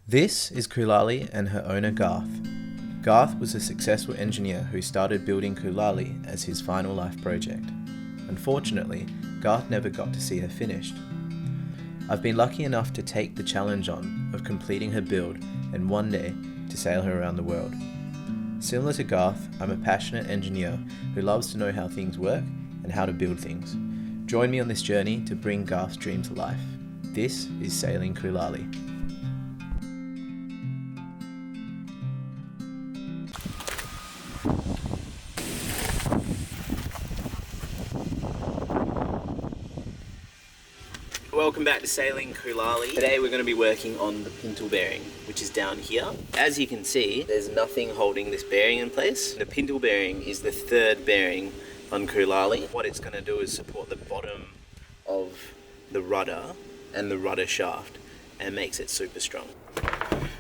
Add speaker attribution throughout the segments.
Speaker 1: This is Kulali and her owner Garth. Garth was a successful engineer who started building Kulali as his final life project. Unfortunately, Garth never got to see her finished. I've been lucky enough to take the challenge on of completing her build and one day to sail her around the world. Similar to Garth, I'm a passionate engineer who loves to know how things work and how to build things. Join me on this journey to bring Garth's dream to life. This is Sailing Kulali. Welcome back to Sailing Kulali. Today we're going to be working on the pintle bearing, which is down here. As you can see, there's nothing holding this bearing in place. The pintle bearing is the third bearing on Kulali. What it's going to do is support the bottom of the rudder and the rudder shaft and makes it super strong.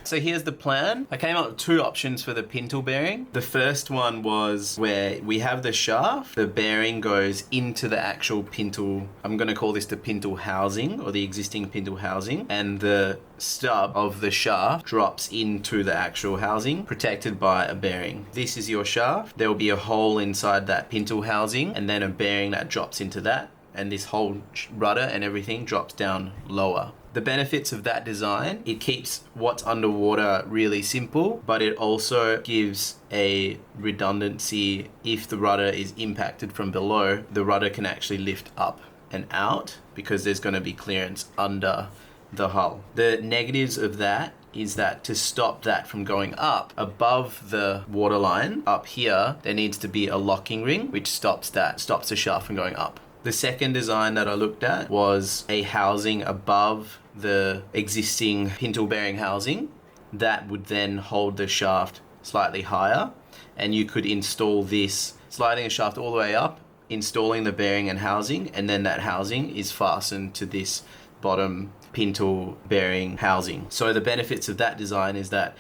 Speaker 1: So here's the plan. I came up with two options for the pintle bearing. The first one was where we have the shaft, the bearing goes into the actual pintle, I'm going to call this the pintle housing or the existing pintle housing, and the stub of the shaft drops into the actual housing, protected by a bearing. This is your shaft. There will be a hole inside that pintle housing and then a bearing that drops into that, and this whole rudder and everything drops down lower. The benefits of that design, it keeps what's underwater really simple, but it also gives a redundancy. If the rudder is impacted from below, the rudder can actually lift up and out because there's going to be clearance under the hull. The negatives of that is that to stop that from going up above the waterline up here, there needs to be a locking ring which stops the shaft from going up. The second design that I looked at was a housing above the existing pintle bearing housing that would then hold the shaft slightly higher, and you could install this, sliding a shaft all the way up, installing the bearing and housing, and then that housing is fastened to this bottom pintle bearing housing. So the benefits of that design is that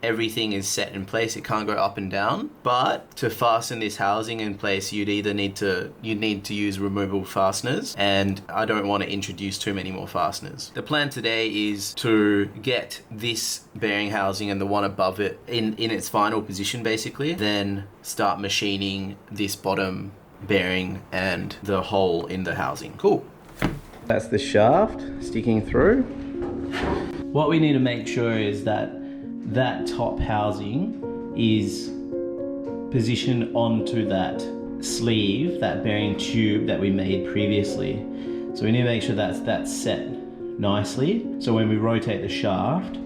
Speaker 1: everything is set in place, it can't go up and down, but to fasten this housing in place you'd need to use removable fasteners, and I don't want to introduce too many more fasteners. The plan today is to get this bearing housing and the one above it in its final position basically, then start machining this bottom bearing and the hole in the housing. Cool. That's the shaft sticking through. What we need to make sure is that top housing is positioned onto that sleeve, that bearing tube that we made previously. So we need to make sure that's set nicely, so when we rotate the shaft,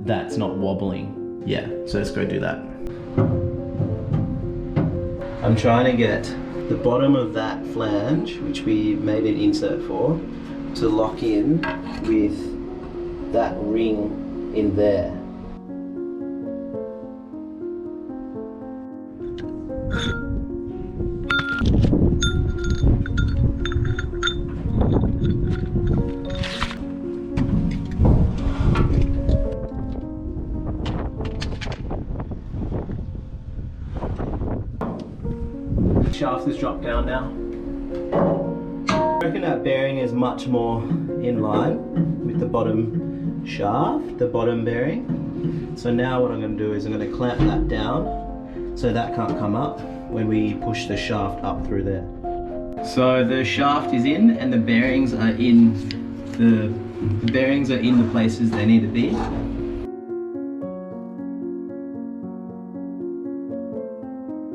Speaker 1: that's not wobbling. Yeah, so let's go do that. I'm trying to get the bottom of that flange, which we made an insert for, to lock in with that ring in there. Shaft has dropped down now. I reckon that bearing is much more in line with the bottom shaft, the bottom bearing. So now what I'm going to do is I'm going to clamp that down so that can't come up when we push the shaft up through there. So the shaft is in and the bearings are in the places they need to be.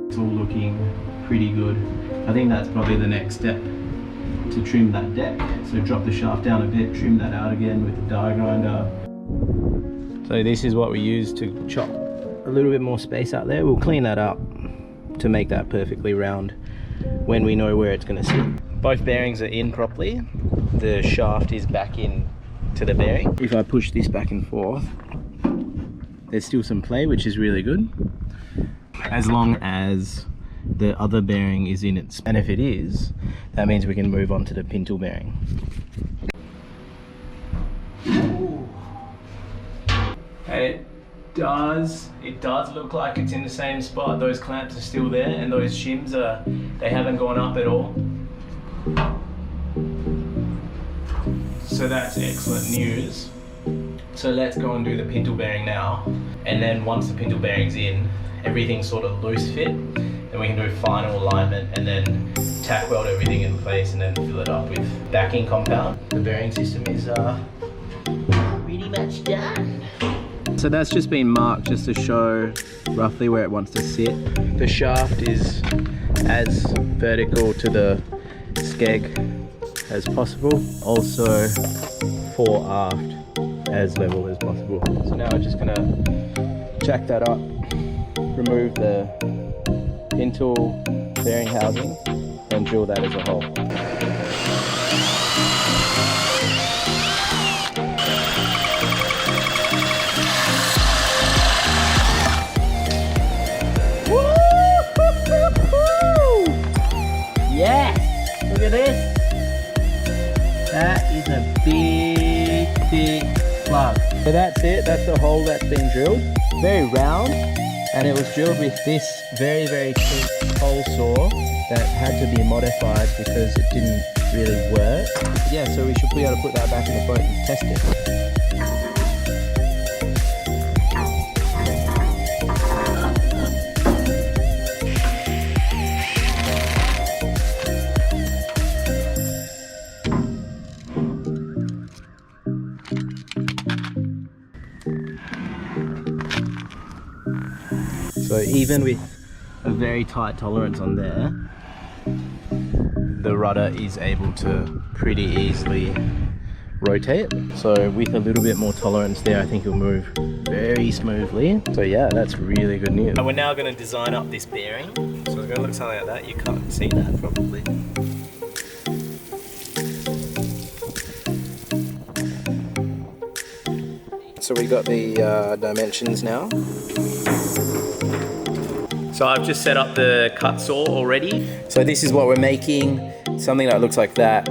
Speaker 1: It's all looking pretty good. I think that's probably the next step, to trim that deck. So drop the shaft down a bit, trim that out again with the die grinder. So this is what we use to chop a little bit more space out there. We'll clean that up to make that perfectly round when we know where it's going to sit. Both bearings are in properly. The shaft is back in to the bearing. If I push this back and forth, there's still some play, which is really good. As long as the other bearing is in it, and if it is, that means we can move on to the pintle bearing. It does look like it's in the same spot. Those clamps are still there, and those shims they haven't gone up at all. So that's excellent news. So let's go and do the pintle bearing now. And then once the pintle bearing's in, everything's sort of loose fit, then we can do final alignment and then tack weld everything in place and then fill it up with backing compound. The bearing system is pretty much done. So that's just been marked just to show roughly where it wants to sit. The shaft is as vertical to the skeg as possible, also fore aft as level as possible. So now we're just gonna jack that up, remove the pintle bearing housing and drill that as a hole. Yes! Look at this! That is a big plug. So that's it, that's the hole that's been drilled. Very round, and it was drilled with this very cheap hole saw that had to be modified because it didn't really work. Yeah, so we should be able to put that back in the boat and test it. So even with a very tight tolerance on there, the rudder is able to pretty easily rotate. So with a little bit more tolerance there, I think it'll move very smoothly. So yeah, that's really good news. We're now going to design up this bearing. So it's going to look something like that. You can't see that probably. So we got the dimensions now. So I've just set up the cut saw already. So this is what we're making, something that looks like that.